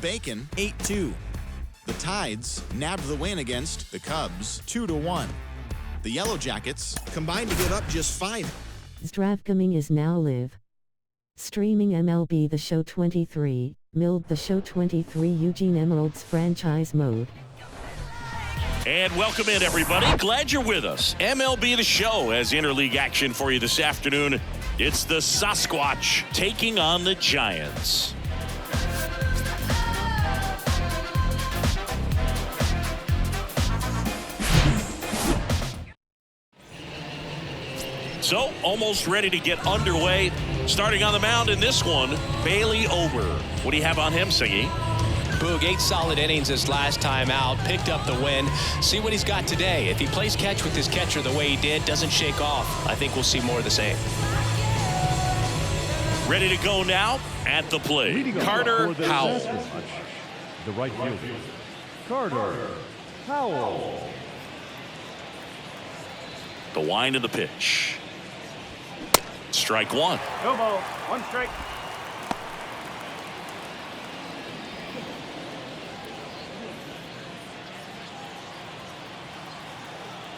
Bacon 8-2. The Tides nabbed the win against the Cubs 2-1. The Yellow Jackets combined to give up just 5. Zdravkoming is now live. Streaming MLB The Show 23, Milb The Show 23 Eugene Emerald's franchise mode. And welcome in, everybody. Glad you're with us. MLB The Show has interleague action for you this afternoon. It's the Sasquatch taking on the Giants. So, almost ready to get underway. Starting on the mound in this one, Bailey Ober. What do you have on him, Singy? Boog, 8 solid innings his last time out, picked up the win. See what he's got today. If he plays catch with his catcher the way he did, doesn't shake off, I think we'll see more of the same. Ready to go now at the plate. Carter Howell. The right fielder, Carter Howell. The wind of the pitch. Strike one. No ball, 1 strike.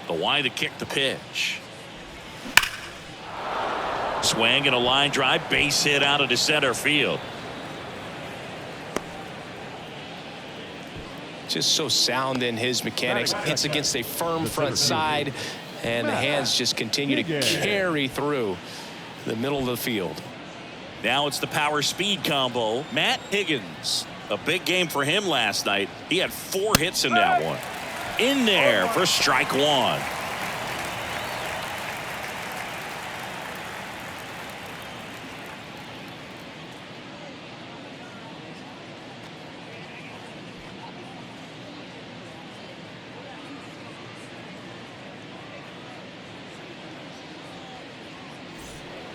The wind to kick the pitch. Swing and a line drive, base hit out into center field. Just so sound in his mechanics. Hits against a firm front side, and the hands just continue to carry through the middle of the field. Now it's the power speed combo. Matt Higgins. A big game for him last night. He had 4 hits in that one. In there for strike one.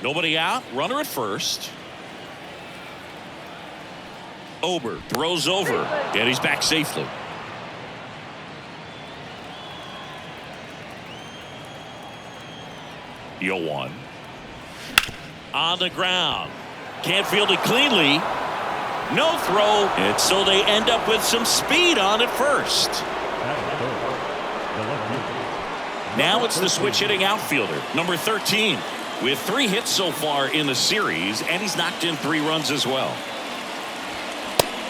Nobody out, runner at first. Ober throws over, and he's back safely. Yoan on the ground. Can't field it cleanly. No throw, and so they end up with some speed on at first. Now it's the switch hitting outfielder, number 13. With 3 hits so far in the series, and he's knocked in 3 runs as well.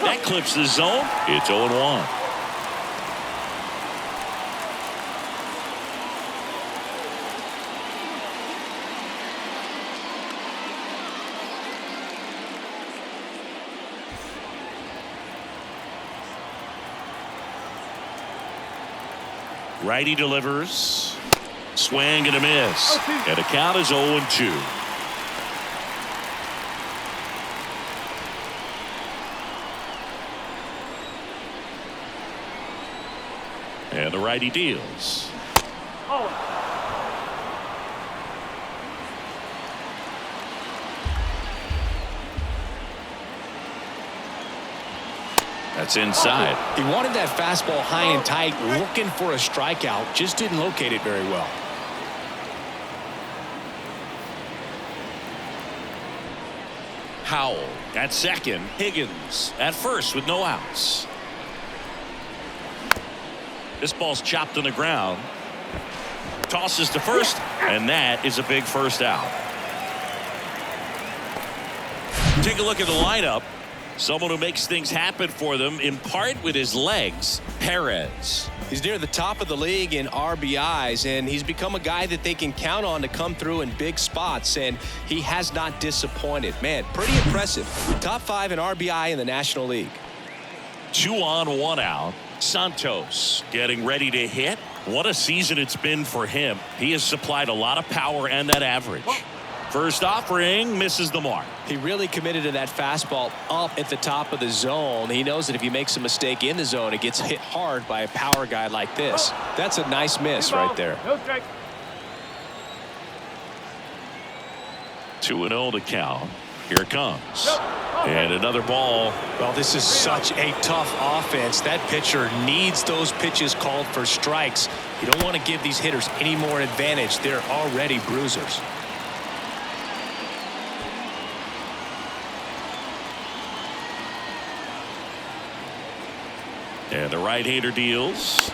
That clips the zone. It's 0-1. Righty delivers. Swing and a miss. And the count is 0-2. And the righty deals. That's inside. He wanted that fastball high and tight, looking for a strikeout, just didn't locate it very well. Howell at second. Higgins at first with no outs. This ball's chopped on the ground. Tosses to first, and that is a big first out. Take a look at the lineup. Someone who makes things happen for them, in part with his legs, Perez. He's near the top of the league in RBIs, and he's become a guy that they can count on to come through in big spots, and he has not disappointed. Man, pretty impressive. Top 5 in RBI in the National League. 2 on, 1 out. Santos getting ready to hit. What a season it's been for him. He has supplied a lot of power and that average. First offering misses the mark. He really committed to that fastball up at the top of the zone. He knows that if he makes a mistake in the zone, it gets hit hard by a power guy like this. That's a nice miss right there. 2-0 to count. Here it comes. And another ball. Well, this is such a tough offense. That pitcher needs those pitches called for strikes. You don't want to give these hitters any more advantage. They're already bruisers. And the right-hander deals.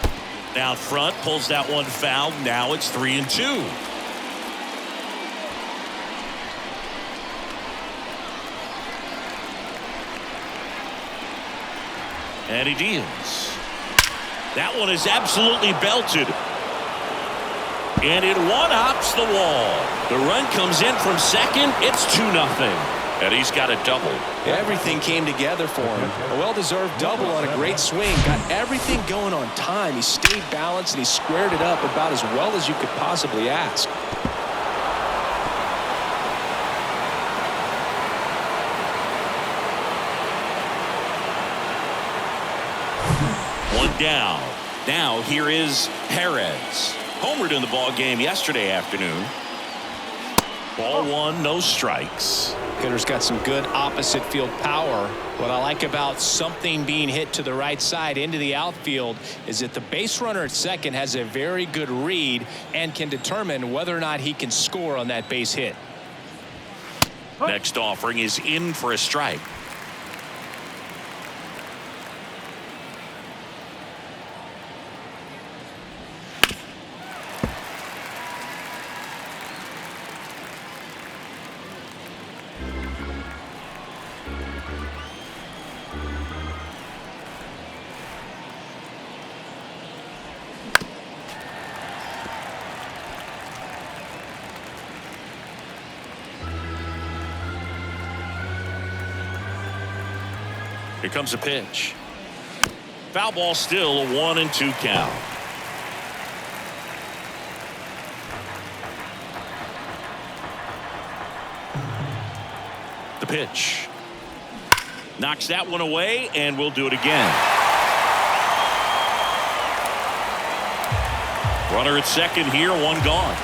Down front, pulls that one foul. Now it's 3-2. And he deals. That one is absolutely belted. And it one-hops the wall. The run comes in from second. It's 2-0. And he's got a double. Everything came together for him. A well-deserved double on a great swing. Got everything going on time. He stayed balanced and he squared it up about as well as you could possibly ask. One down. Now here is Perez. Homered in the ball game yesterday afternoon. Ball one, no strikes. Hitter's got some good opposite field power. What I like about something being hit to the right side into the outfield is that the base runner at second has a very good read and can determine whether or not he can score on that base hit. Next offering is in for a strike. Here comes a pitch. Foul ball, still a 1-2 count. The pitch. Knocks that one away, and we'll do it again. Runner at second here, one gone.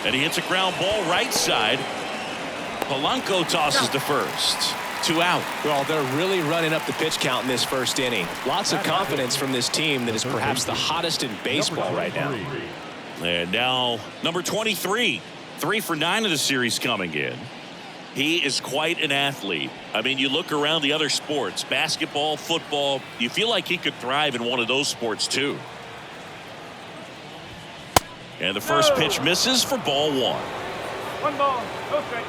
And he hits a ground ball right side. Polanco tosses to first. 2 out. Well, they're really running up the pitch count in this first inning. Lots of confidence from this team that is perhaps the hottest in baseball right now. And now number 23. 3 for 9 of the series coming in. He is quite an athlete. I mean, you look around the other sports, basketball, football, you feel like he could thrive in one of those sports too. And the first pitch misses for ball one. 1 ball, no strike.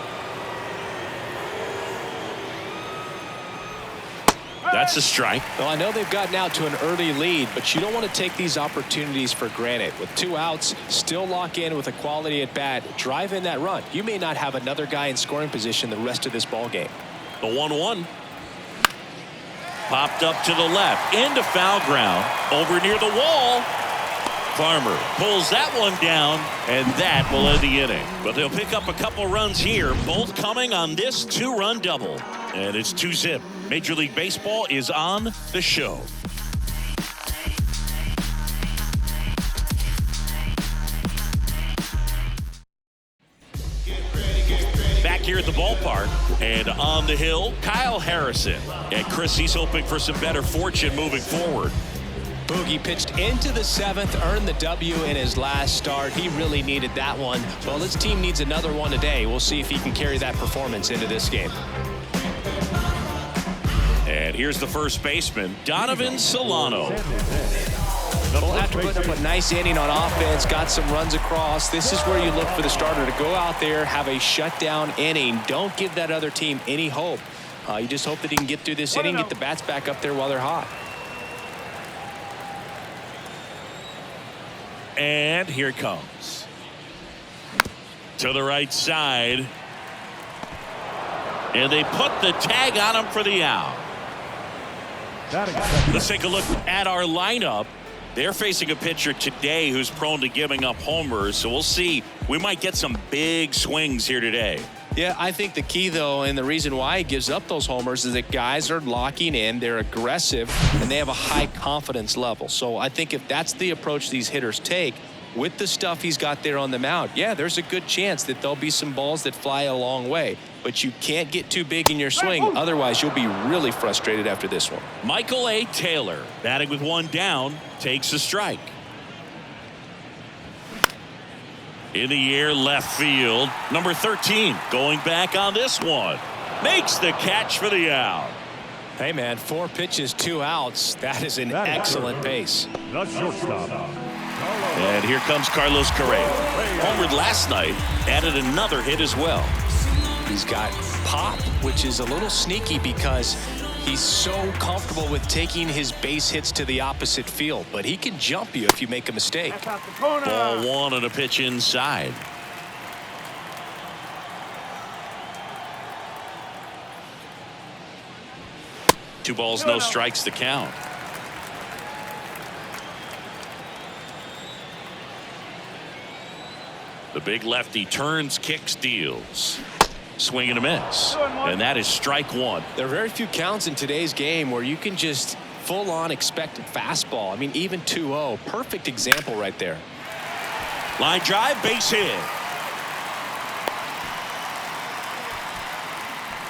That's a strike. Well, I know they've gotten out to an early lead, but you don't want to take these opportunities for granted. With 2 outs, still lock in with a quality at bat, drive in that run. You may not have another guy in scoring position the rest of this ball game. The 1-1. Popped up to the left, into foul ground, over near the wall. Farmer pulls that one down, and that will end the inning. But they'll pick up a couple runs here, both coming on this 2-run double. And it's 2-zip. Major League Baseball is on the show. Back here at the ballpark and on the hill, Kyle Harrison. And Chris, he's hoping for some better fortune moving forward. Boogie pitched into the 7th, earned the W in his last start. He really needed that one. Well, this team needs another one today. We'll see if he can carry that performance into this game. And here's the first baseman, Donovan Solano. Well, after putting up a nice inning on offense, got some runs across, this is where you look for the starter to go out there, have a shutdown inning. Don't give that other team any hope. You just hope that he can get through this inning, get the bats back up there while they're hot. And here it comes. To the right side. And they put the tag on him for the out. Let's take a look at our lineup. They're facing a pitcher today who's prone to giving up homers. So we'll see. We might get some big swings here today. Yeah, I think the key, though, and the reason why he gives up those homers is that guys are locking in, they're aggressive, and they have a high confidence level. So I think if that's the approach these hitters take, with the stuff he's got there on the mound, yeah, there's a good chance that there'll be some balls that fly a long way. But you can't get too big in your swing, otherwise you'll be really frustrated after this one. Michael A. Taylor, batting with one down, takes a strike. In the air, left field. Number 13 going back on this one. makes the catch for the out. Hey, man, 4 pitches, 2 outs. That is an excellent pace. The shortstop. And here comes Carlos Correa. Homered last night, added another hit as well. He's got pop, which is a little sneaky because he's so comfortable with taking his base hits to the opposite field. But he can jump you if you make a mistake. That's out the corner. Ball 1 and a pitch inside. Two balls, no strikes to count. The big lefty turns, kicks, deals. Swing and a miss. And that is strike 1. There are very few counts in today's game where you can just full-on expect a fastball. I mean, even 2-0. Perfect example right there. Line drive, base hit.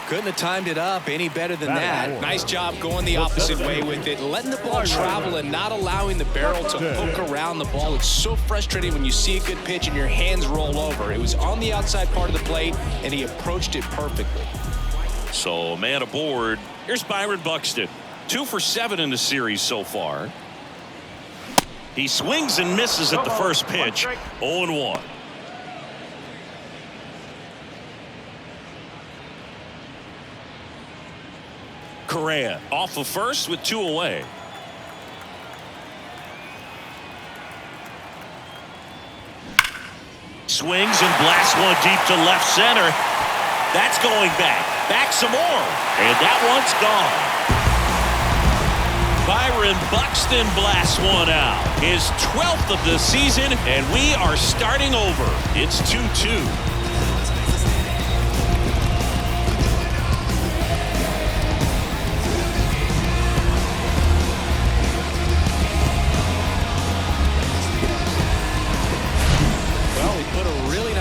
Couldn't have timed it up any better than that. Nice job going the opposite way with it, letting the ball travel and not allowing the barrel to hook around the ball. It's so frustrating when you see a good pitch and your hands roll over. It was on the outside part of the plate, and he approached it perfectly. So, man aboard. Here's Byron Buxton. 2 for 7 in the series so far. He swings and misses at the first pitch. 0-1. Correa off of first with 2 away. Swings and blasts one deep to left center. That's going back. Back some more. And that one's gone. Byron Buxton blasts one out. His 12th of the season, and we are starting over. It's 2-2.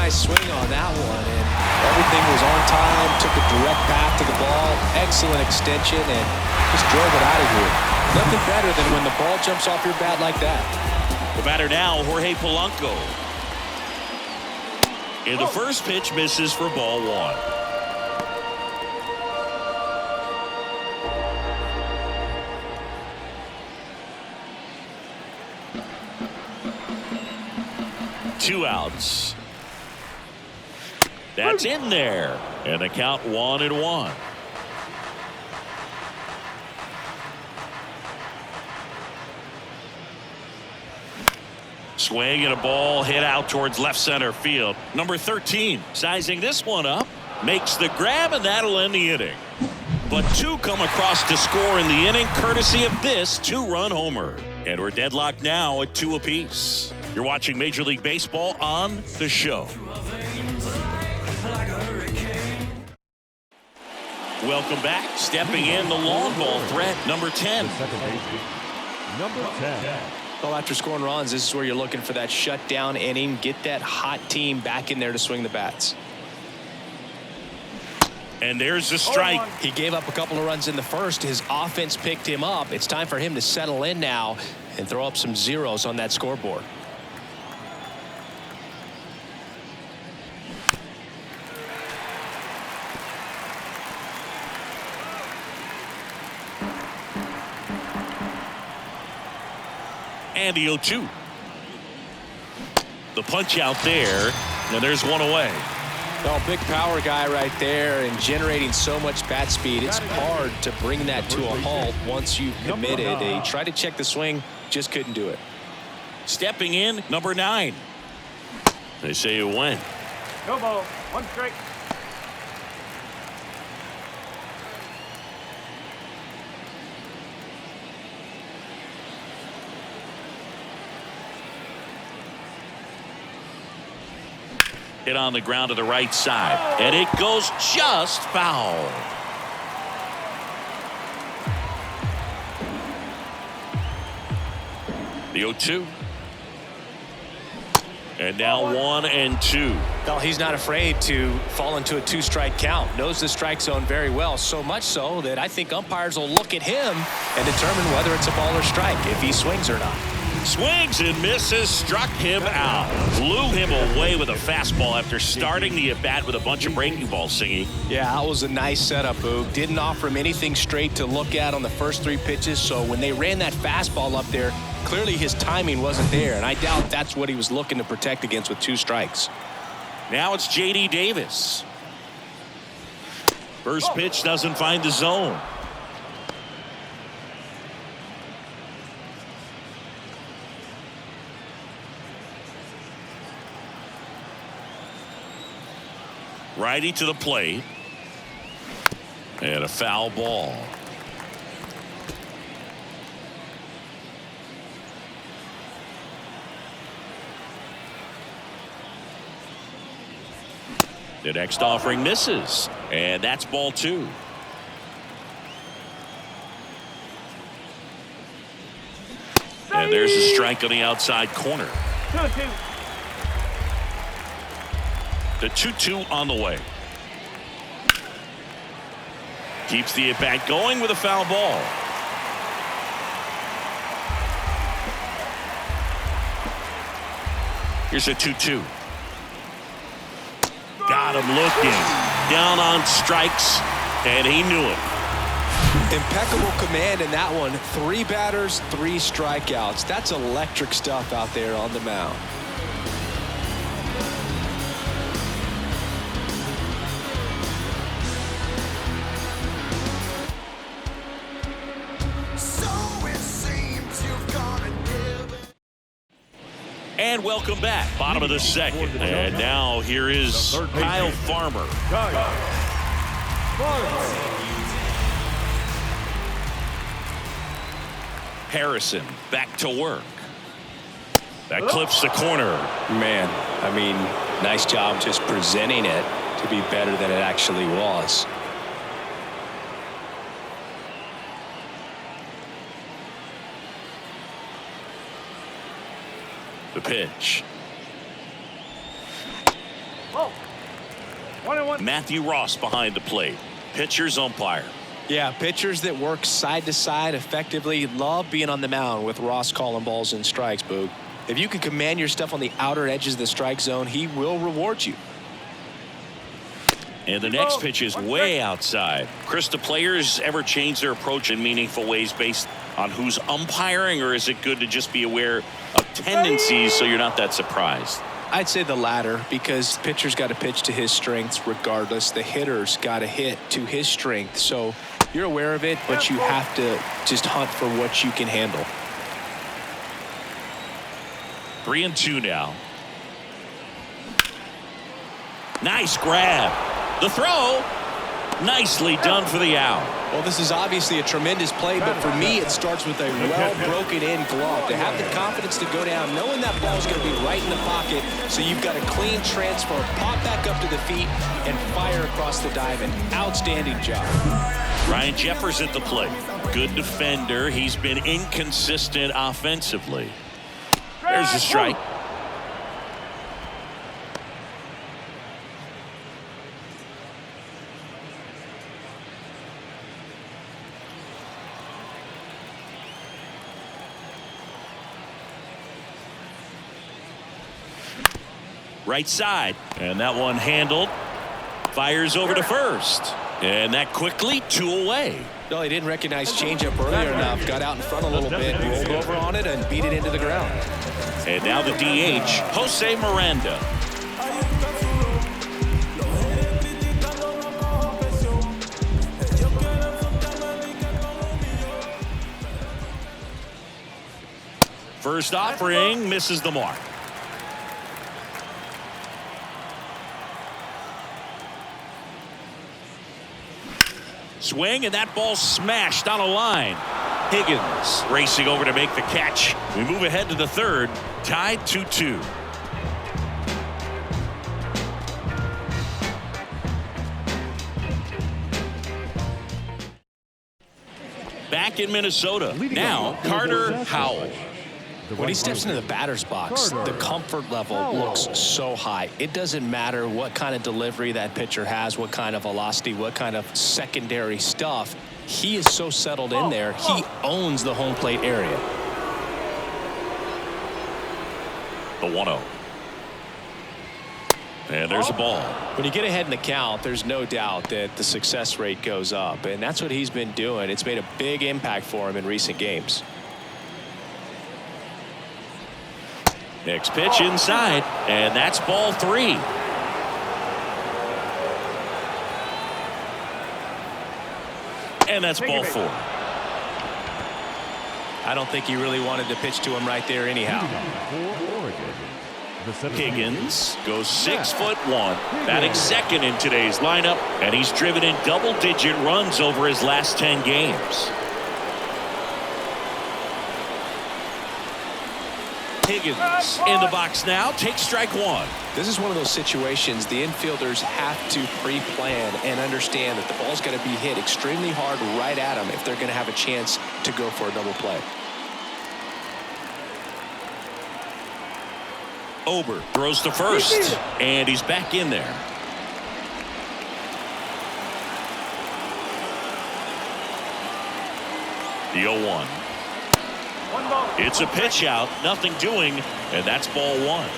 Swing on that one, and everything was on time. Took a direct path to the ball, excellent extension, and just drove it out of here. Nothing better than when the ball jumps off your bat like that. The batter now, Jorge Polanco. And the first pitch misses for ball 1. Two outs. That's in there. And the count 1-1. Swing and a ball hit out towards left center field. Number 13 sizing this one up. Makes the grab, and that'll end the inning. But 2 come across to score in the inning courtesy of this 2-run homer. And we're deadlocked now at 2 apiece. You're watching Major League Baseball on The Show. Welcome back. Stepping in the long ball threat, number 10. Number 10. Well, after scoring runs, this is where you're looking for that shutdown inning. Get that hot team back in there to swing the bats. And there's the strike. He gave up a couple of runs in the first. His offense picked him up. It's time for him to settle in now and throw up some zeros on that scoreboard. And the 0-2. The punch out there, and there's one away. Well, big power guy right there and generating so much bat speed. It's hard to bring that to a halt once you've committed. He tried to check the swing, just couldn't do it. Stepping in, number 9. They say it went. No ball. 1 strike. Hit on the ground to the right side, and it goes just foul. The 0-2. And now 1-2. Well, he's not afraid to fall into a 2-strike count. Knows the strike zone very well, so much so that I think umpires will look at him and determine whether it's a ball or strike if he swings or not. Swings and misses, struck him out. Blew him away with a fastball after starting the at-bat with a bunch of breaking balls singing. Yeah, that was a nice setup, Boog. Didn't offer him anything straight to look at on the first 3 pitches, so when they ran that fastball up there, clearly his timing wasn't there, and I doubt that's what he was looking to protect against with 2 strikes. Now it's J.D. Davis. First pitch doesn't find the zone. Righty to the plate. And a foul ball. The next offering misses, and that's ball 2. And there's a strike on the outside corner. 2-2. The 2-2 on the way. Keeps the at-bat going with a foul ball. Here's a 2-2. Got him looking. Down on strikes, and he knew it. Impeccable command in that one. 3 batters, 3 strikeouts. That's electric stuff out there on the mound. And welcome back. Bottom of the second. And now here is Kyle Farmer. Harrison back to work. That clips the corner. Man, I mean, nice job just presenting it to be better than it actually was. The pitch. Whoa. 1-1. Matthew Ross behind the plate. Pitcher's umpire. Yeah, pitchers that work side to side effectively love being on the mound with Ross calling balls and strikes, Boog. If you can command your stuff on the outer edges of the strike zone, he will reward you. And the next pitch is way outside. Chris, do players ever change their approach in meaningful ways based on who's umpiring, or is it good to just be aware of tendencies so you're not that surprised? I'd say the latter, because pitcher's got to pitch to his strengths regardless. The hitter's got to hit to his strength. So you're aware of it, but you have to just hunt for what you can handle. 3-2 now. Nice grab. The throw. Nicely done for the out. Well, this is obviously a tremendous play, but for me, it starts with a well-broken-in glove. To have the confidence to go down, knowing that ball's going to be right in the pocket, so you've got a clean transfer, pop back up to the feet, and fire across the diamond. Outstanding job. Ryan Jeffers at the plate. Good defender. He's been inconsistent offensively. There's a strike. Right side, and that one handled. Fires over to first, and that quickly 2 away. No, he didn't recognize changeup earlier enough. Got out in front a little bit, rolled over on it, and beat it into the ground. And now the DH, Jose Miranda. First offering misses the mark. Swing, and that ball smashed on a line. Higgins racing over to make the catch. We move ahead to the third, tied 2-2. Back in Minnesota, now Carter Howell. When he steps into the batter's box, the comfort level looks so high. It doesn't matter what kind of delivery that pitcher has, what kind of velocity, what kind of secondary stuff. He is so settled in there. He owns the home plate area. The 1-0. And there's a ball. When you get ahead in the count, there's no doubt that the success rate goes up, and that's what he's been doing. It's made a big impact for him in recent games. Next pitch inside, and that's ball 3. And that's ball 4. I don't think he really wanted to pitch to him right there anyhow. Higgins goes 6'1", batting second in today's lineup, and he's driven in double-digit runs over his last 10 games. Higgins in the box now, takes strike 1. This is one of those situations the infielders have to pre-plan and understand that the ball's got to be hit extremely hard right at them if they're going to have a chance to go for a double play. Ober throws to first, and he's back in there. The 0-1. It's a pitch out, nothing doing, and that's ball 1.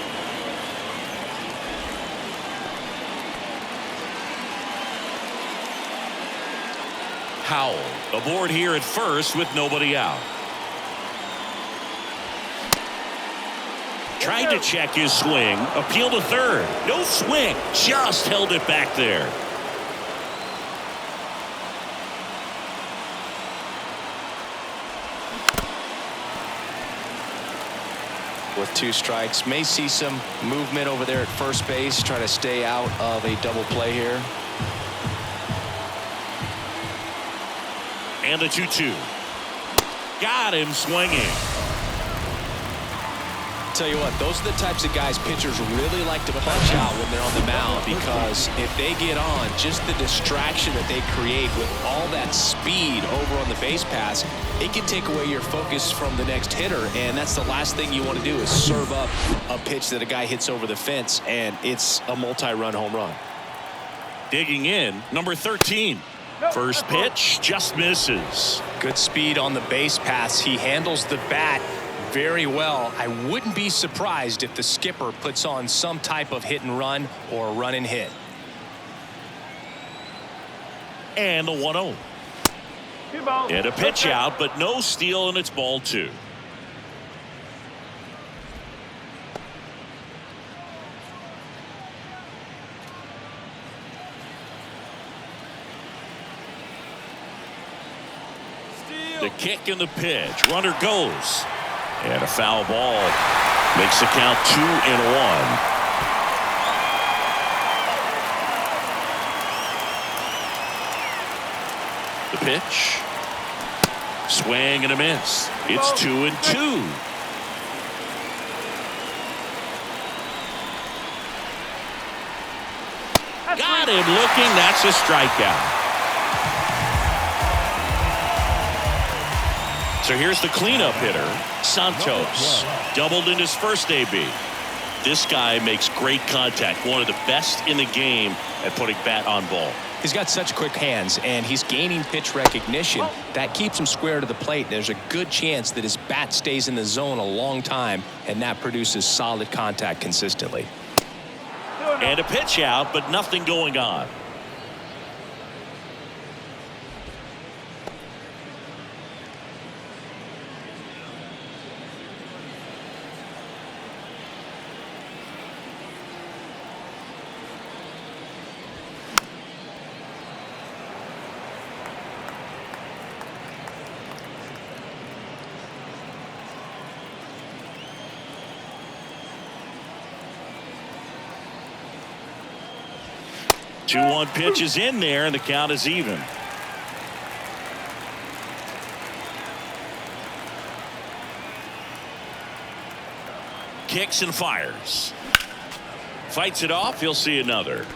Howell aboard here at first with nobody out. Tried to check his swing, appeal to third. No swing, just held it back there. With 2 strikes, may see some movement over there at first base, trying to stay out of a double play here. And the 2-2. Got him swinging. Tell you what, those are the types of guys pitchers really like to punch out when they're on the mound, because if they get on, just the distraction that they create with all that speed over on the base pass, it can take away your focus from the next hitter, and that's the last thing you want to do is serve up a pitch that a guy hits over the fence, and it's a multi-run home run. Digging in, number 13. First pitch just misses. Good speed on the base pass. He handles the bat very well. I wouldn't be surprised if the skipper puts on some type of hit and run or run and hit. And the 1-0. And a pitch out, but no steal, and it's ball 2. The kick and the pitch. Runner goes. And a foul ball makes the count 2-1. The pitch. Swing and a miss. It's 2-2. Got him looking. That's a strikeout. So here's the cleanup hitter, Santos. Doubled in his first AB. This guy makes great contact. One of the best in the game at putting bat on ball. He's got such quick hands, and he's gaining pitch recognition. That keeps him square to the plate. There's a good chance that his bat stays in the zone a long time, and that produces solid contact consistently. And a pitch out, but nothing going on. The 2-1 pitch is in there, and the count is even. Kicks and fires. Fights it off. He'll see another.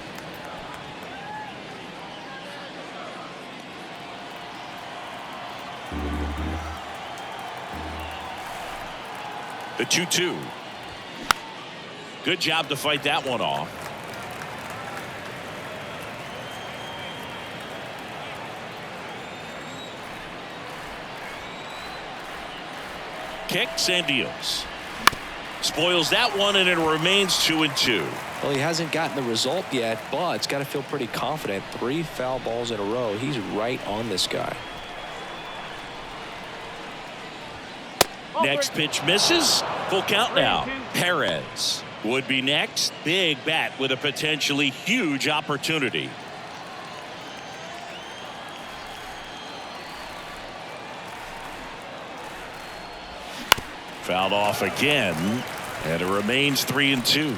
The 2-2. Good job to fight that one off. Kicks and deals. Spoils that one, and it remains 2-2. Well, he hasn't gotten the result yet, but it's got to feel pretty confident. 3 foul balls in a row. He's right on this guy. Next pitch misses. Full count now. Perez would be next. Big bat with a potentially huge opportunity. Fouled off again, and it remains 3-2.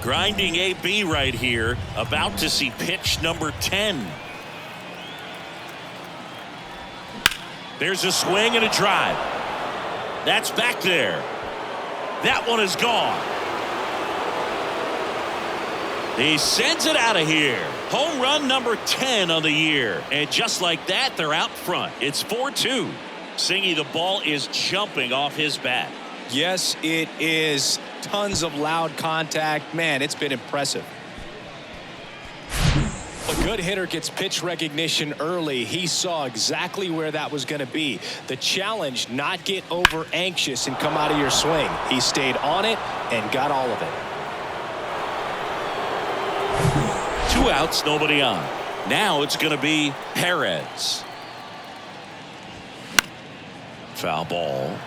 Grinding AB right here, about to see pitch number 10. There's a swing and a drive. That's back there. That one is gone. He sends it out of here. Home run number 10 on the year. And just like that, they're out front. It's 4-2. Singy, the ball is jumping off his bat. Yes, it is. Tons of loud contact. Man, it's been impressive. A good hitter gets pitch recognition early. He saw exactly where that was going to be. The challenge, not get over anxious and come out of your swing. He stayed on it and got all of it. 2 outs, nobody on. Now it's going to be Perez. Foul ball.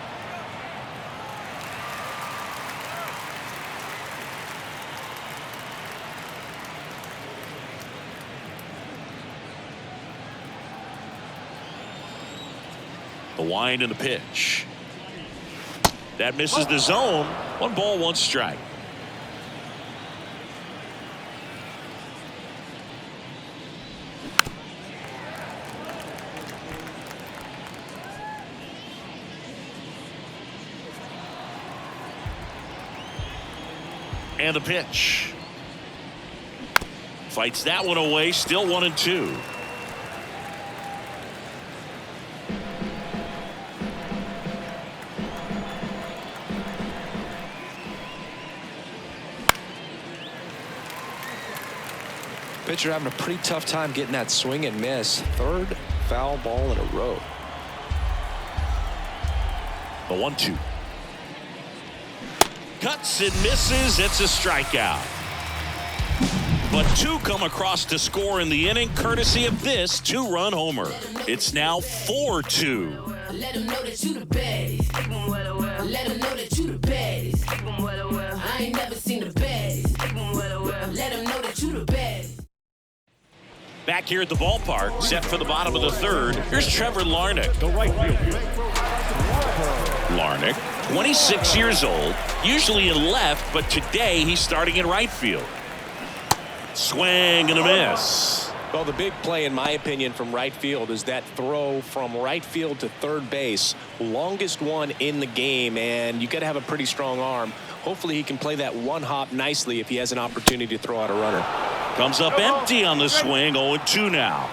The wind and the pitch. That misses the zone. 1 ball, 1 strike. And the pitch. Fights that one away. Still 1-2. Pitcher having a pretty tough time getting that swing and miss. 3rd foul ball in a row. The 1-2. Cuts and misses. It's a strikeout. But 2 come across to score in the inning, courtesy of this 2-run homer. It's now 4-2. Let them know that you the baddest. Let them know that you the baddest. I ain't never seen the baddest. Let them know that you the baddest. Back here at the ballpark, set for the bottom of the 3rd. Here's Trevor Larnach. The right field. Larnach, 26 years old, usually in left, but today he's starting in right field. Swing and a miss. Well, the big play, in my opinion, from right field is that throw from right field to 3rd base. Longest one in the game, and you got to have a pretty strong arm. Hopefully he can play that 1 hop nicely if he has an opportunity to throw out a runner. Comes up empty on the swing. 0-2 now.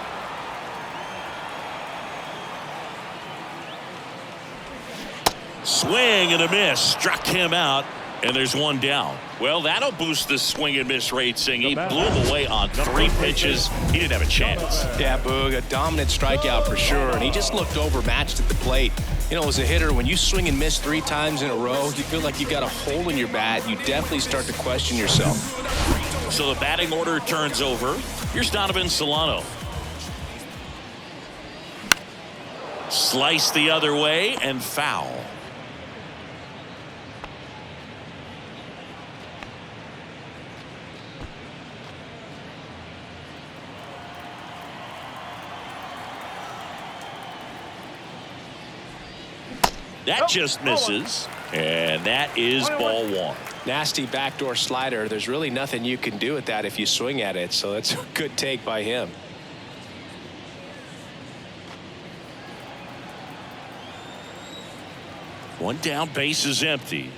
Swing and a miss. Struck him out, and there's 1 down. Well, that'll boost the swing and miss rating. He blew him away on 3 pitches. He didn't have a chance. Yeah, Boog, a dominant strikeout for sure, and he just looked overmatched at the plate. You know, as a hitter, when you swing and miss 3 times in a row, you feel like you've got a hole in your bat. You definitely start to question yourself. So the batting order turns over. Here's Donovan Solano. Slice the other way and foul. That just misses, and that is ball 1. Nasty backdoor slider. There's really nothing you can do with that if you swing at it, so that's a good take by him. One down, base is empty.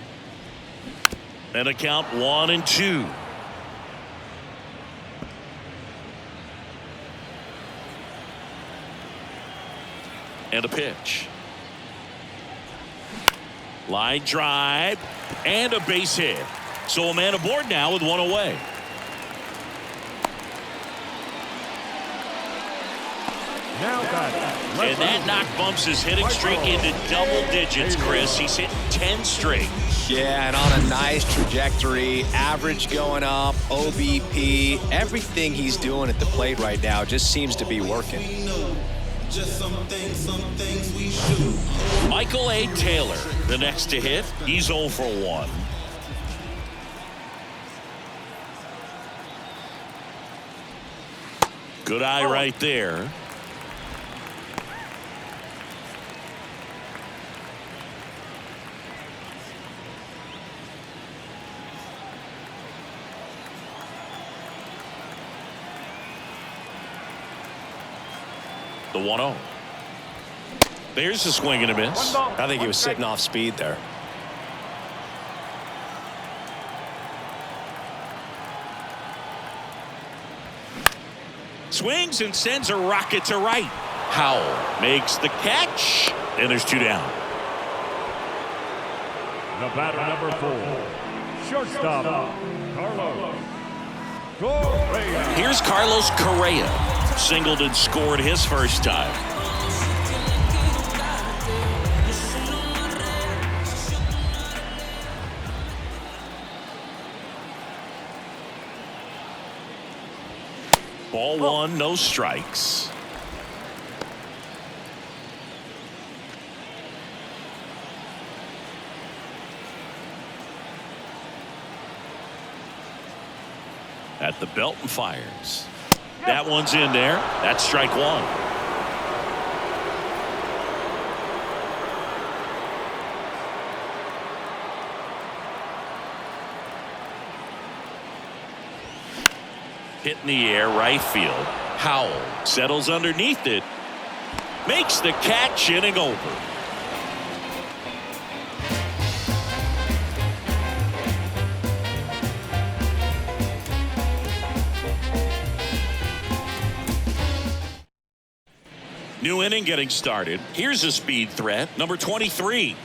And a count 1-2. And a pitch. Line drive and a base hit. So a man aboard now with 1 away. And that knock bumps his hitting streak into double digits, Chris. He's hit 10 straight. Yeah, and on a nice trajectory, average going up, OBP, everything he's doing at the plate right now just seems to be working. Michael A. Taylor, the next to hit. He's 0 for 1. Good eye right there. The 1-0. There's a swing and a miss. I think he was sitting off speed there. Swings and sends a rocket to right. Howell makes the catch, and there's 2 down. The batter, number 4, shortstop, Carlos Correa. Here's Carlos Correa. Singled and scored his first time. Ball 1, no strikes. At the belt and fires. That one's in there. That's strike 1. Hit in the air, right field. Howell settles underneath it. Makes the catch, inning over. New inning getting started. Here's a speed threat, number 23.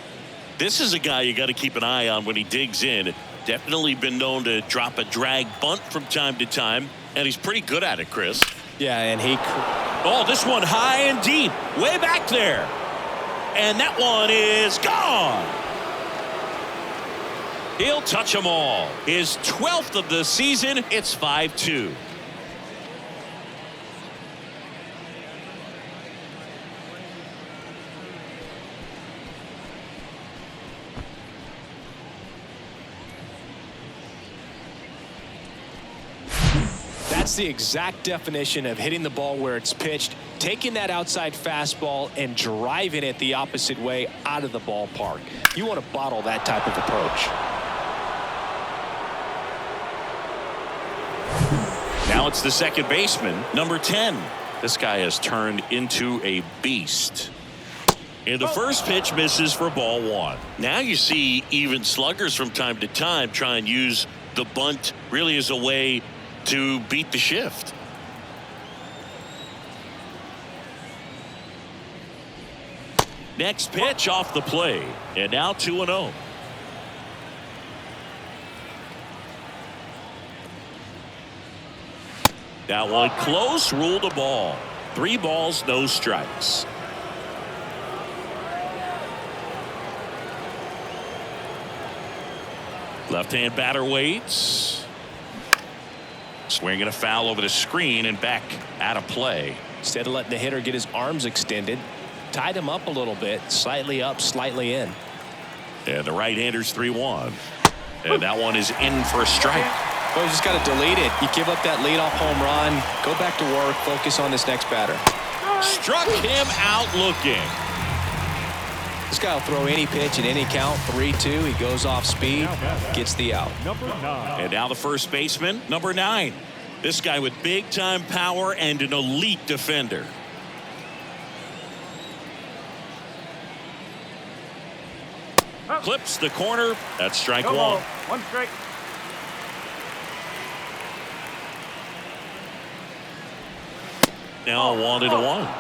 This is a guy you got to keep an eye on when he digs in. Definitely been known to drop a drag bunt from time to time, and he's pretty good at it, Chris. Yeah, and he... Oh, this one high and deep, way back there. And that one is gone. He'll touch them all. His 12th of the season. It's 5-2. That's the exact definition of hitting the ball where it's pitched, taking that outside fastball and driving it the opposite way out of the ballpark. You want to bottle that type of approach. Now it's the second baseman, number 10. This guy has turned into a beast. And the first pitch misses for ball 1. Now you see even sluggers from time to time try and use the bunt really as a way to beat the shift. Next pitch off the play, and now 2-0. That one close, ruled a ball. 3 balls, no strikes. Left-hand batter waits. Swinging a foul over the screen and back out of play. Instead of letting the hitter get his arms extended, tied him up a little bit, slightly up, slightly in. And the right-hander's 3-1. And that one is in for a strike. Well, you just got to delete it. You give up that leadoff home run, go back to work, focus on this next batter. Struck him out looking. This guy will throw any pitch at any count. 3-2. He goes off speed, gets the out. Number 9. And now the first baseman, number 9. This guy with big-time power and an elite defender. Clips the corner. That's strike 1. 1 strike. Now 1-1.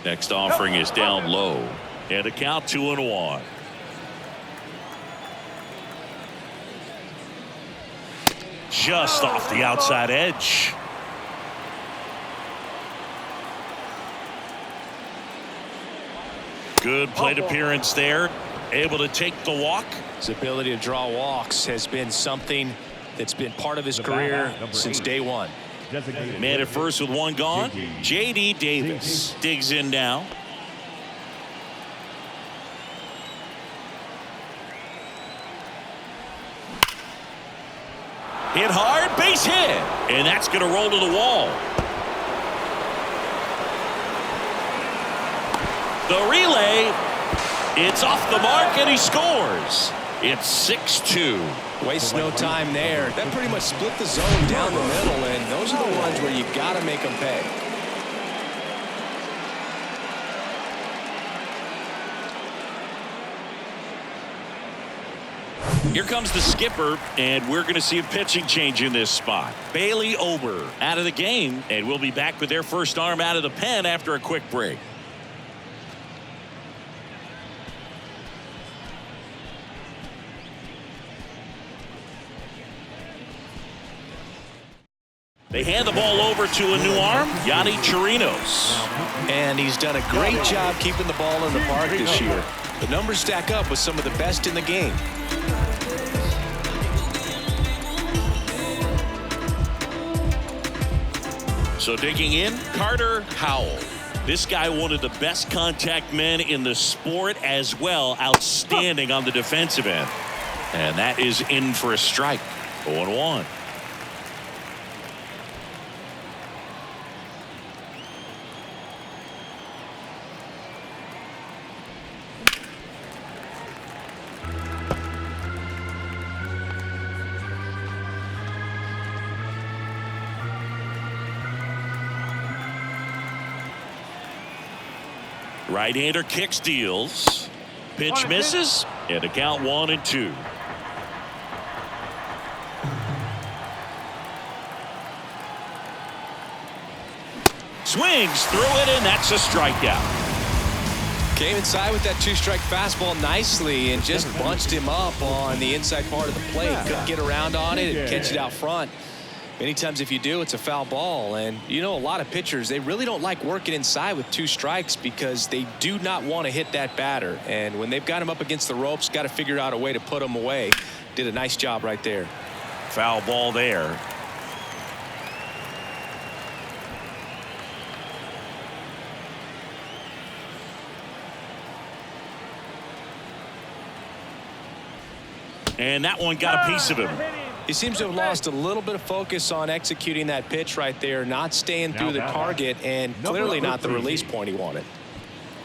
Next offering is down low. And a count 2-1. Just off the outside edge. Good plate appearance there. Able to take the walk. His ability to draw walks has been something that's been part of his career since day one. Man at first with one gone. J.D. Davis digs in now. Hit hard, base hit. And that's going to roll to the wall. The relay, it's off the mark and he scores. It's 6-2. Wastes no time there. That pretty much split the zone down the middle, and those are the ones where you got to make them pay. Here comes the skipper, and we're going to see a pitching change in this spot. Bailey Ober out of the game, and we'll be back with their first arm out of the pen after a quick break. They hand the ball over to a new arm, Yadi Chirinos. And he's done a great job keeping the ball in the park this year. The numbers stack up with some of the best in the game. So digging in, Carter Howell. This guy, one of the best contact men in the sport as well. Outstanding on the defensive end. And that is in for a strike. 0-1. Right-hander kicks, deals. Pitch misses, and a count 1-2. Swings through it, and that's a strikeout. Came inside with that two-strike fastball nicely and just bunched him up on the inside part of the plate. Couldn't get around on it and catch it out front. Many times if you do, it's a foul ball. And you know, a lot of pitchers, they really don't like working inside with two strikes because they do not want to hit that batter. And when they've got him up against the ropes, got to figure out a way to put him away. Did a nice job right there. Foul ball there. And that one got a piece of him. He seems to have lost a little bit of focus on executing that pitch right there, not staying through the target, and clearly not the release point he wanted.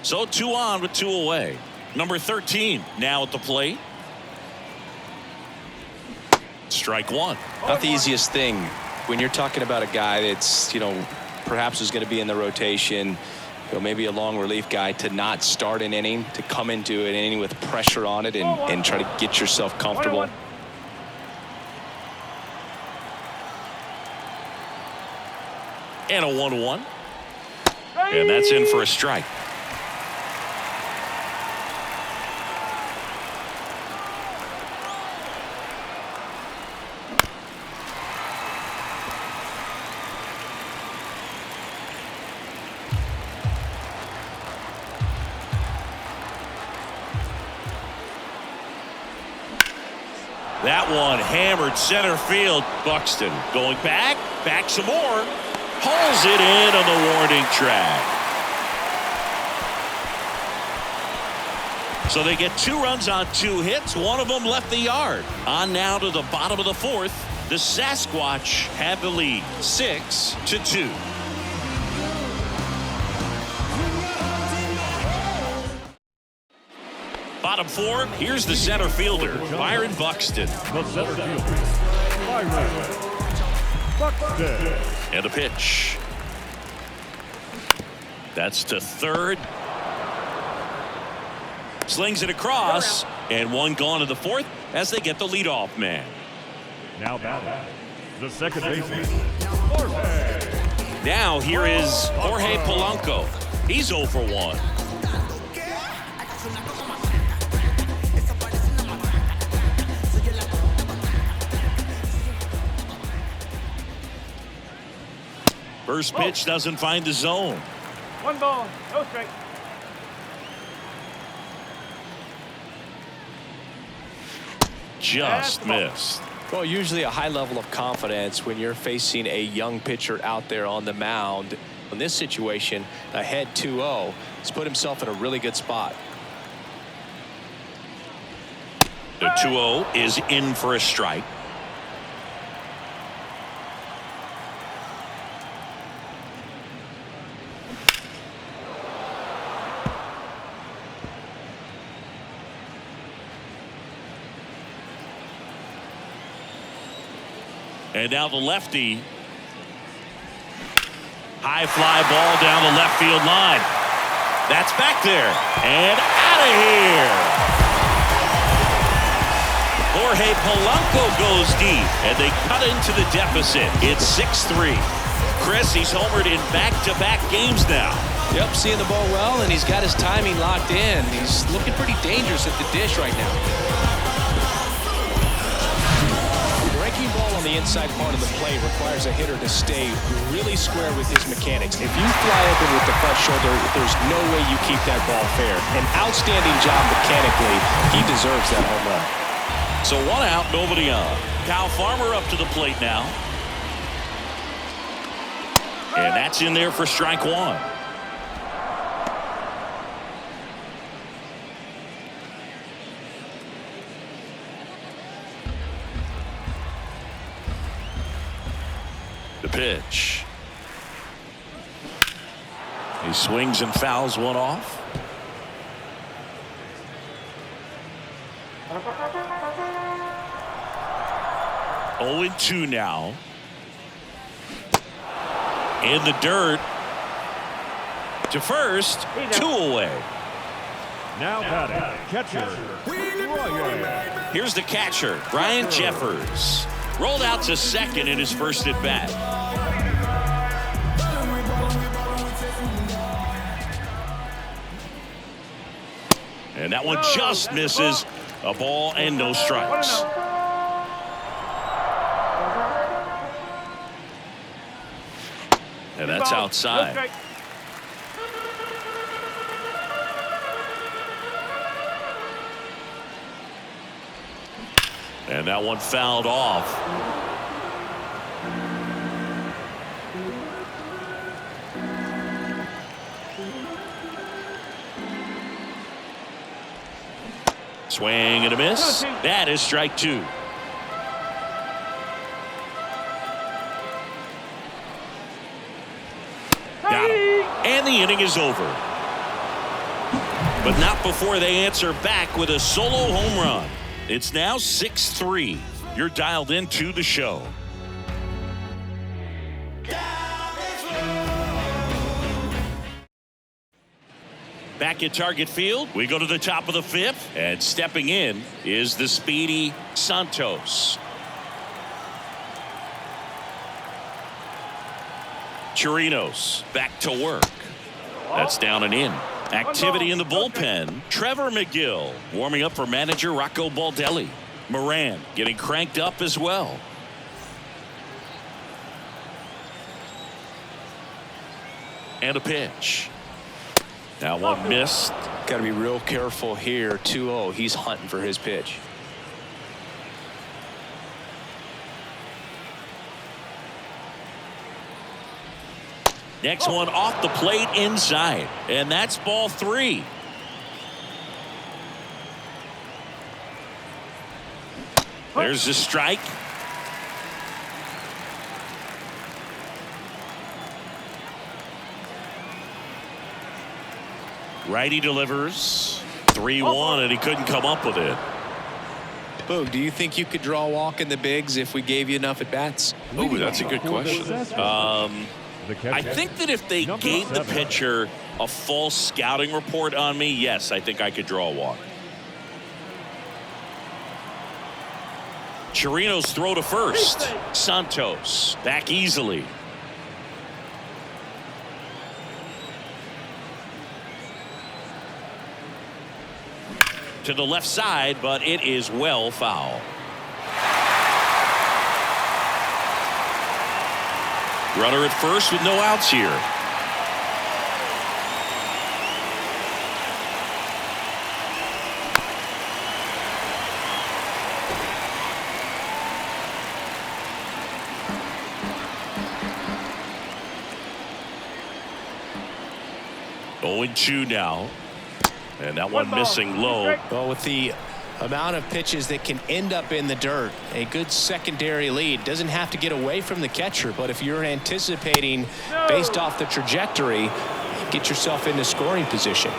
So 2 on with 2 away. Number 13 now at the plate. Strike 1. Not the easiest thing when you're talking about a guy that's, you know, perhaps is going to be in the rotation, you know, maybe a long relief guy, to not start an inning, to come into an inning with pressure on it and try to get yourself comfortable. And a 1-1. And that's in for a strike. That one hammered center field. Buxton going back some more. Hauls it in on the warning track. So they get 2 runs on 2 hits. One of them left the yard. On now to the bottom of the 4th. The Sasquatch have the lead, 6-2. Bottom 4, here's the center fielder, Byron Buxton. The center fielder, Byron Buxton. And a pitch. That's to third. Slings it across, and one gone to the 4th as they get the leadoff man. Now batting, the second baseman, Jorge. Now here is Jorge Polanco. He's 0 for 1. First pitch doesn't find the zone. 1 ball, no strike. Just missed. Well, usually a high level of confidence when you're facing a young pitcher out there on the mound. In this situation, ahead 2-0, he's put himself in a really good spot. The 2-0 is in for a strike. And now the lefty. High fly ball down the left field line. That's back there and out of here. Jorge Polanco goes deep and they cut into the deficit. It's 6-3. Chris, he's homered in back-to-back games now. Yep, seeing the ball well, and he's got his timing locked in. He's looking pretty dangerous at the dish right now. Breaking ball on the inside part of the plate requires a hitter to stay really square with his mechanics. If you fly open with the front shoulder, there's no way you keep that ball fair. An outstanding job mechanically. He deserves that home run. So 1 out, nobody on. Kyle Farmer up to the plate now. And that's in there for strike 1. The pitch. He swings and fouls one off. Oh, 0-2 now. In the dirt. To first. 2 away. Now batting, catcher, Ryan. Here's the catcher, Brian Jeffers. Rolled out to second in his first at bat. And that one just misses. A ball and no strikes. And that's outside. And that one fouled off. Swing and a miss. That is strike 2. Got him. And the inning is over. But not before they answer back with a solo home run. It's now 6-3. You're dialed into the show. Back at Target Field, we go to the top of the 5th, and stepping in is the speedy Santos. Chirinos back to work. That's down and in. Activity in the bullpen. Trevor McGill warming up for manager Rocco Baldelli. Moran getting cranked up as well. And a pitch. That one missed. Got to be real careful here. 2-0. He's hunting for his pitch. Next one off the plate inside. And that's ball 3. There's the strike. Righty delivers. 3-1, and he couldn't come up with it. Boog, do you think you could draw a walk in the bigs if we gave you enough at bats? Oh, that's a good question. I think that if they gave the pitcher a false scouting report on me, yes, I think I could draw a walk. Chirinos throw to first. Santos back easily. To the left side, but it is well foul. Runner at first with no outs here. Going 2 now. And that one missing low. Well, with the amount of pitches that can end up in the dirt, a good secondary lead. Doesn't have to get away from the catcher, but if you're anticipating based off the trajectory, get yourself into scoring position.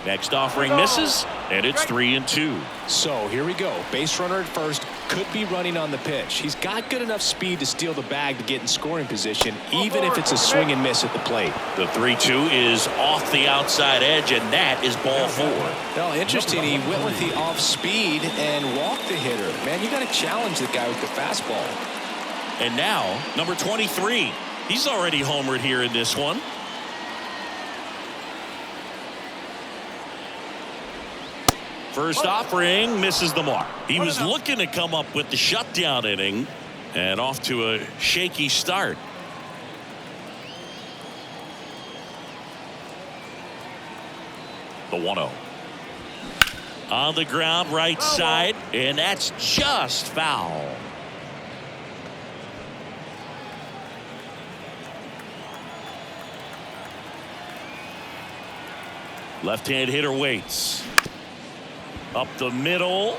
Next offering misses, and it's 3-2. So here we go. Base runner at first, could be running on the pitch. He's got good enough speed to steal the bag to get in scoring position, even if it's a swing and miss at the plate. The 3-2 is off the outside edge, and that is ball 4. Well, interesting. He went with the off speed and walked the hitter. Man, you got to challenge the guy with the fastball. And now, number 23. He's already homered here in this one. First offering misses the mark. He was looking to come up with the shutdown inning, and off to a shaky start. The 1-0. On the ground, right side, and that's just foul. Left-hand hitter waits. Up the middle.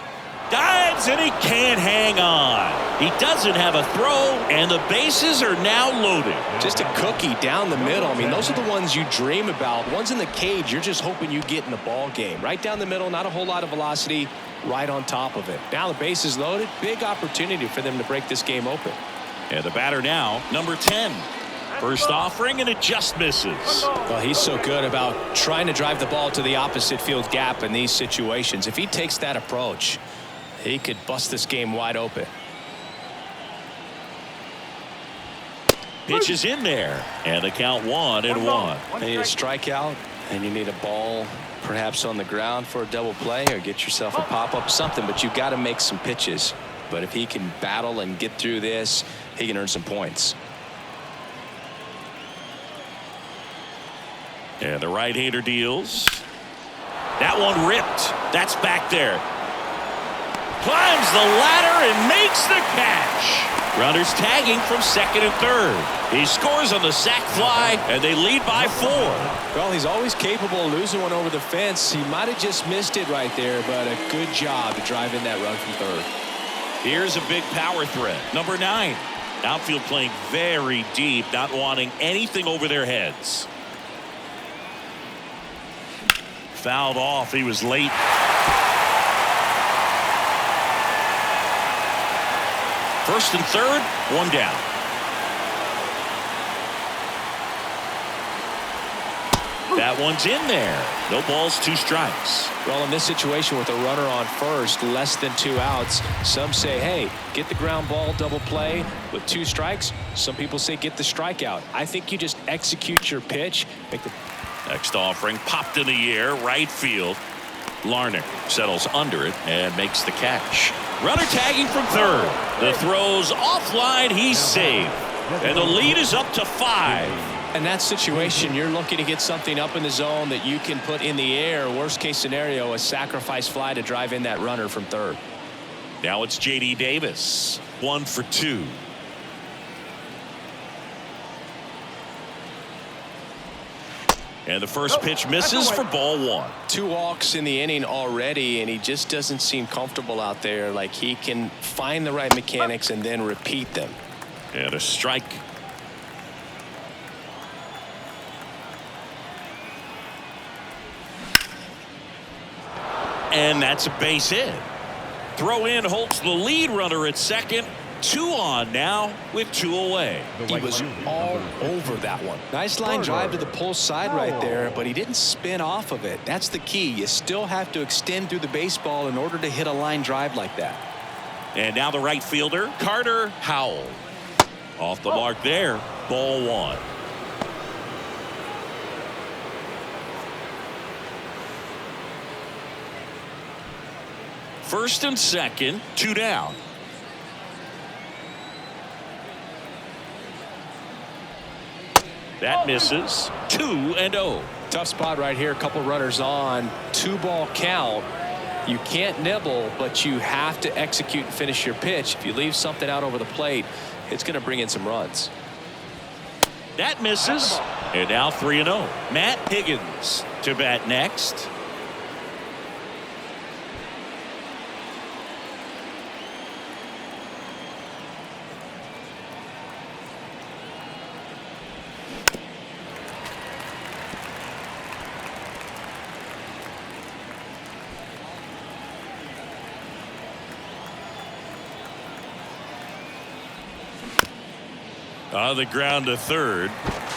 Dives, and he can't hang on. He doesn't have a throw, and the bases are now loaded. Just a cookie down the middle. I mean, those are the ones you dream about. Ones in the cage, you're just hoping you get in the ball game. Right down the middle, not a whole lot of velocity, right on top of it. Now the base is loaded. Big opportunity for them to break this game open. And the batter now, number 10. First offering, and it just misses. Well, he's so good about trying to drive the ball to the opposite field gap in these situations. If he takes that approach, he could bust this game wide open. Pitch is in there, and the count 1-1. You need a strikeout, and you need a ball perhaps on the ground for a double play, or get yourself a pop-up, something, but you've got to make some pitches. But if he can battle and get through this, he can earn some points. And the right-hander deals. That one ripped. That's back there. Climbs the ladder and makes the catch. Runners tagging from second and third. He scores on the sac fly, and they lead by 4. Well, he's always capable of losing one over the fence. He might have just missed it right there, but a good job to drive in that run from third. Here's a big power threat. Number 9. Outfield playing very deep, not wanting anything over their heads. Fouled off. He was late. First and third, 1 down. That one's in there. No balls, 2 strikes. Well, in this situation with a runner on first, less than 2 outs, some say, hey, get the ground ball, double play with 2 strikes. Some people say get the strikeout. I think you just execute your pitch. Next offering popped in the air, right field. Larnach settles under it and makes the catch. Runner tagging from third. The throw's offline. He's safe. And the lead is up to 5. In that situation, you're looking to get something up in the zone that you can put in the air. Worst case scenario, a sacrifice fly to drive in that runner from third. Now it's J.D. Davis. 1 for 2. And the first pitch misses for ball 1. 2 walks in the inning already, and he just doesn't seem comfortable out there. Like he can find the right mechanics and then repeat them. And a strike. And that's a base hit. Throw in holds the lead runner at second. 2 on now with 2 away. He was all over that one. Nice line drive to the pull side right there, but he didn't spin off of it. That's the key. You still have to extend through the baseball in order to hit a line drive like that. And now the right fielder, Carter Howell. Off the mark there, ball 1. First and second, 2 down. That misses. 2-0. Tough spot right here. A couple runners on. 2-ball count. You can't nibble, but you have to execute and finish your pitch. If you leave something out over the plate, it's going to bring in some runs. That misses. And now 3-0. Matt Higgins to bat next. On the ground to third.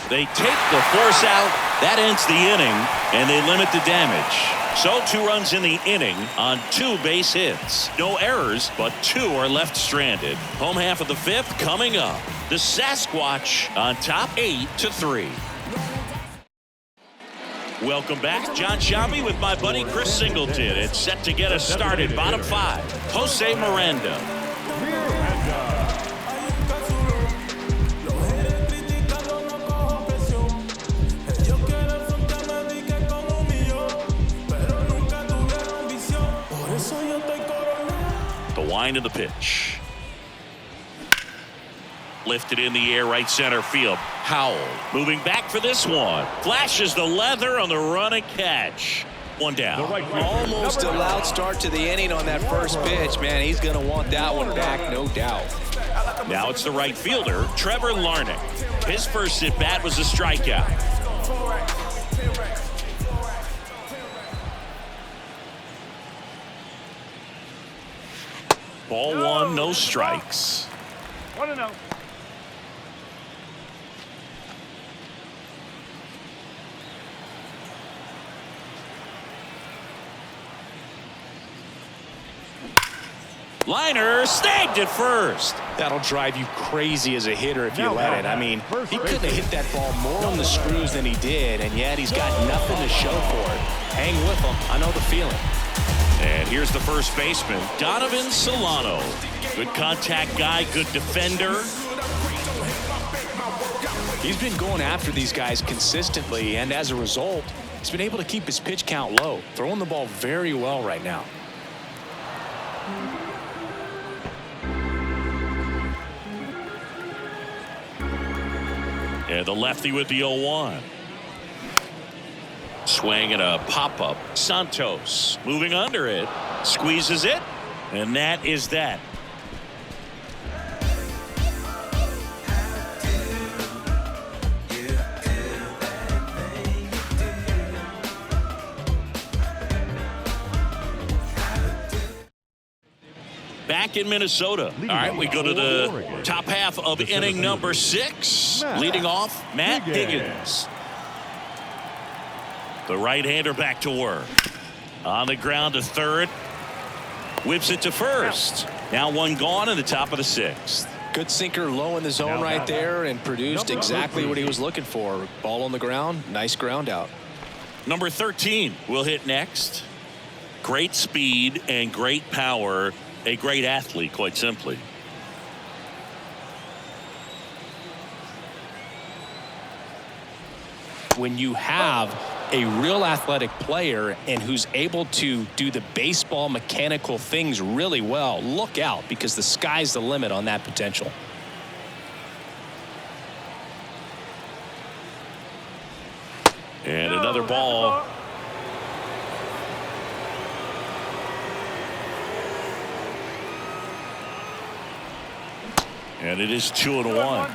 They take the force out. That ends the inning, and they limit the damage. So 2 runs in the inning on 2 base hits. No errors, but 2 are left stranded. Home half of the 5th coming up. The Sasquatch on top 8-3. Welcome back. John Shambi with my buddy Chris Singleton. It's set to get us started. Bottom 5. Jose Miranda. The wind of the pitch. Lifted in the air, right center field. Howell moving back for this one. Flashes the leather on the run and catch. 1 down. Almost a loud start to the inning on that first pitch. Man, he's going to want that one back, no doubt. Now it's the right fielder, Trevor Larnach. His first at bat was a strikeout. Ball 1, no strikes. 1-0. Liner snagged at first. That'll drive you crazy as a hitter if you let it. I mean, he couldn't have hit that ball more on the screws than he did, and yet he's got nothing to show for it. Hang with him. I know the feeling. And here's the first baseman, Donovan Solano. Good contact guy, good defender. He's been going after these guys consistently, and as a result, he's been able to keep his pitch count low, throwing the ball very well right now. And the lefty with the 0-1. Swing and a pop-up. Santos moving under it. Squeezes it. And that is that. Back in Minnesota. All right, we go to the top half of inning number 6. Leading off, Matt Higgins. The right-hander back to work. On the ground to third. Whips it to first. Now 1 gone in the top of the 6th. Good sinker low in the zone right there and produced exactly what he was looking for. Ball on the ground. Nice ground out. Number 13 will hit next. Great speed and great power. A great athlete, quite simply. When you have a real athletic player and who's able to do the baseball mechanical things really well, look out, because the sky's the limit on that potential. And another ball. And it is 2-1.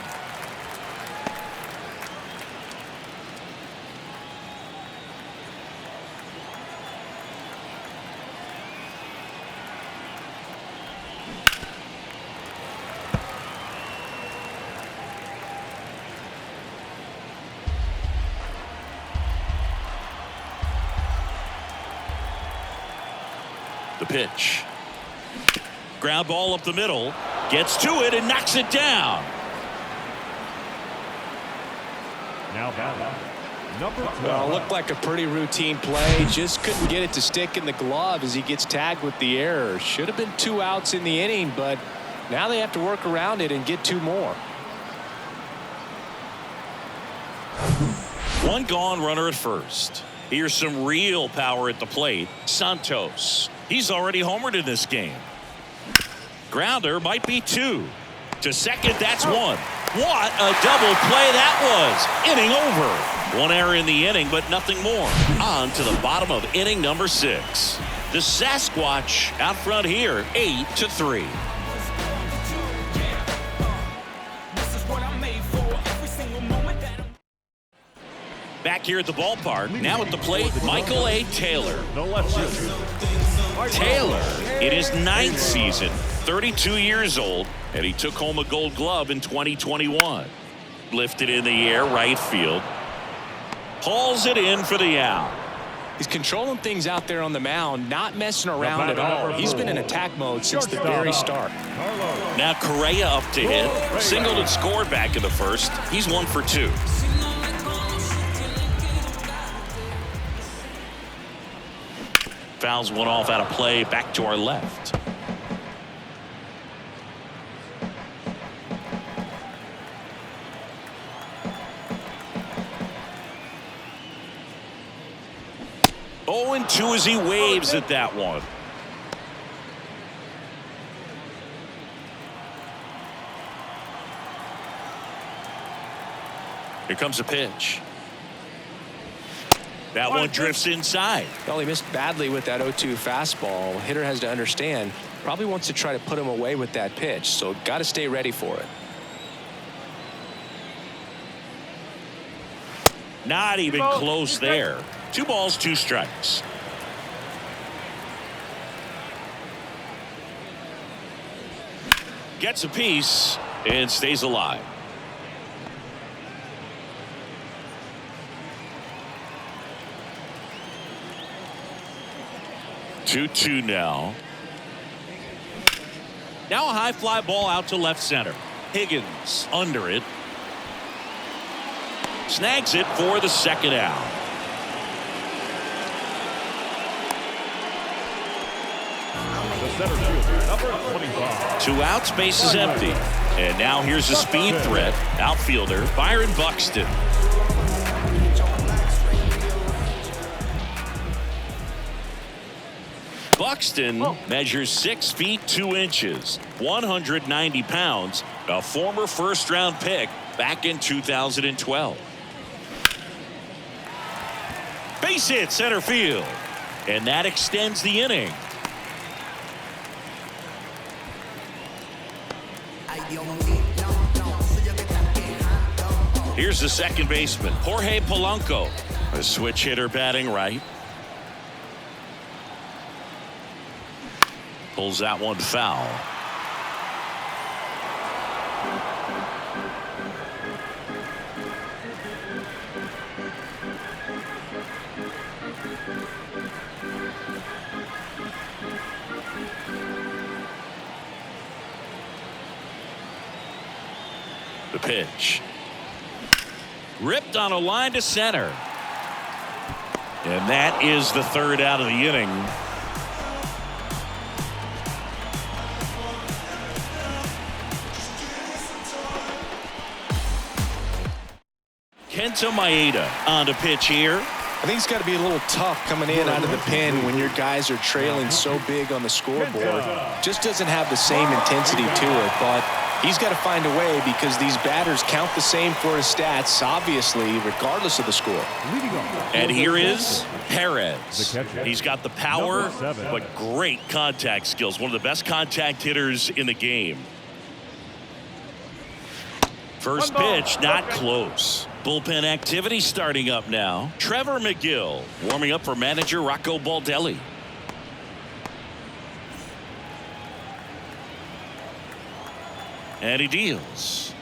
The pitch. Ground ball up the middle. Gets to it and knocks it down. Now batting, number 12. Well, looked like a pretty routine play. Just couldn't get it to stick in the glove as he gets tagged with the error. Should have been 2 outs in the inning, but now they have to work around it and get 2 more. One gone, runner at first. Here's some real power at the plate. Santos. He's already homered in this game. Grounder might be 2. To second, that's 1. What a double play that was. Inning over. 1 error in the inning, but nothing more. On to the bottom of inning number 6. The Sasquatch out front here, 8-3. Back here at the ballpark, now at the plate, Michael A. Taylor. The left fielder. Taylor in his 9th season, 32 years old, and he took home a Gold Glove in 2021. Lifted in the air, right field. Hauls it in for the out. He's controlling things out there on the mound, not messing around at all. He's been in attack mode since the very start. Now Correa up to hit. Singled and scored back in the first. He's 1 for 2. Fouls one off out of play, back to our left. Oh, and 2 as he waves at that one. Here comes a pitch. That one drifts inside. Well, he missed badly with that 0-2 fastball. Hitter has to understand, probably wants to try to put him away with that pitch, so got to stay ready for it. Not even close there. 2 balls, 2 strikes. Gets a piece and stays alive. Two now. Now a high fly ball out to left center. Higgins under it. Snags it for the second out. The center fielder, number 25. 2 outs, base is empty. And now here's a speed threat. Outfielder Byron Buxton. Buxton measures 6 feet 2 inches, 190 pounds, a former first-round pick back in 2012. Base hit center field, and that extends the inning. Here's the second baseman, Jorge Polanco, a switch hitter batting right. Pulls that one foul. The pitch. Ripped on a line to center. And that is the 3rd out of the inning. Kenta Maeda on to pitch here. I think it's got to be a little tough coming in out of the pen when your guys are trailing so big on the scoreboard. Just doesn't have the same intensity to it, but he's got to find a way because these batters count the same for his stats, obviously, regardless of the score. And here is Perez. He's got the power, but great contact skills. One of the best contact hitters in the game. First pitch, not close. Bullpen activity starting up now. Trevor McGill warming up for manager Rocco Baldelli. And he deals.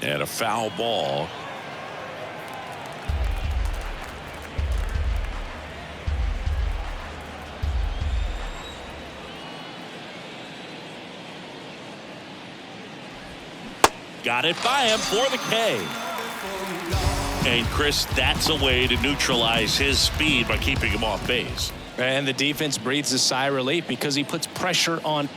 And a foul ball. Got it by him for the K. And Chris, that's a way to neutralize his speed by keeping him off base. And the defense breathes a sigh of relief because he puts pressure on